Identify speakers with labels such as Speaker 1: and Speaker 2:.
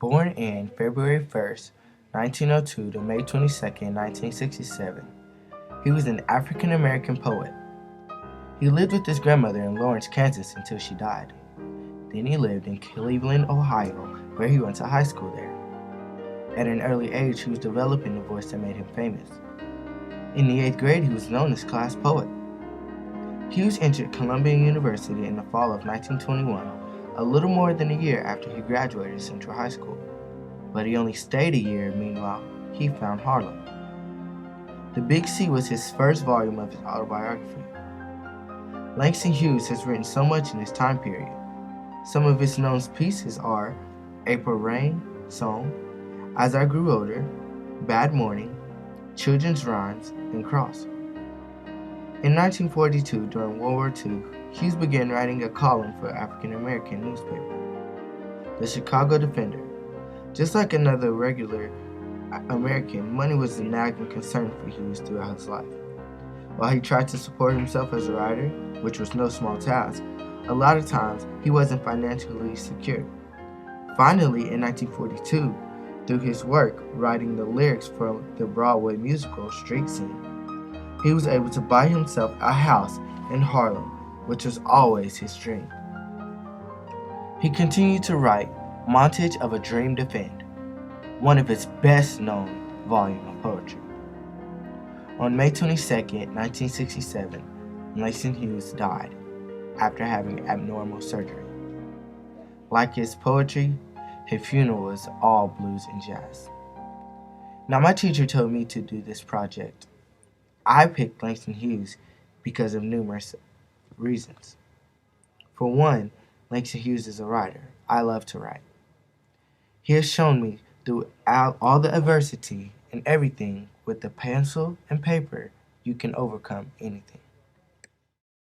Speaker 1: Born in February 1st, 1902 to May 22nd, 1967, he was an African-American poet. He lived with his grandmother in Lawrence, Kansas until she died. Then he lived in Cleveland, Ohio, where he went to high school there. At an early age, he was developing the voice that made him famous. In the 8th grade, he was known as class poet. Hughes entered Columbia University in the fall of 1921, a little more than a year after he graduated Central High School. But he only stayed a year. Meanwhile, he found Harlem. The Big C was his first volume of his autobiography. Langston Hughes has written so much in this time period. Some of his known pieces are April Rain, Song, As I Grew Older, Bad Morning, Children's Rhymes, and Cross. In 1942, during World War II, Hughes began writing a column for African-American newspaper, the Chicago Defender. Just like another regular American, money was a nagging concern for Hughes throughout his life. While he tried to support himself as a writer, which was no small task, a lot of times he wasn't financially secure. Finally, in 1942, through his work writing the lyrics for the Broadway musical Street Scene, he was able to buy himself a house in Harlem, which was always his dream. He continued to write Montage of a Dream Defend, one of his best-known volumes of poetry. On May 22, 1967, Langston Hughes died after having abnormal surgery. Like his poetry, his funeral was all blues and jazz. Now, my teacher told me to do this project. I picked Langston Hughes because of numerous reasons. For one, Langston Hughes is a writer. I love to write. He has shown me throughout all the adversity and everything, with the pencil and paper, you can overcome anything.